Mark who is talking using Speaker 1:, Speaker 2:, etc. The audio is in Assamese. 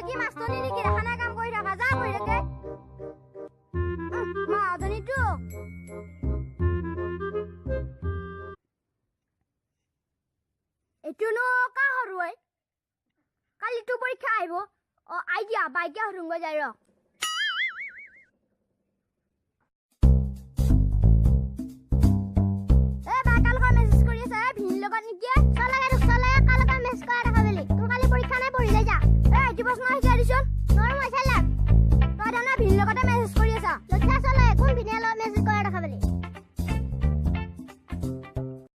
Speaker 1: কি মাষ্টৰনী নেকি খানা কাম কৰি থকা যা কৰি থাকে মা অধনিটো এটুনো কা হৰুই কালি তো পৰীক্ষা আইব আইডিয়া বাইকে হৰুঙ্গ যাই ৰ এ বা কালকা মেসেজ কৰি আছে ভিনি লগত নিকি চলে কালকা মেসেজ কৰা দেখা বেলি তোৰ কালি পৰীক্ষা নাই পঢ়িলে যা এ এইটো প্ৰশ্ন আহিছে দিছন নৰম আছে লাগ তই দানা ভিনি লগতে মেসেজ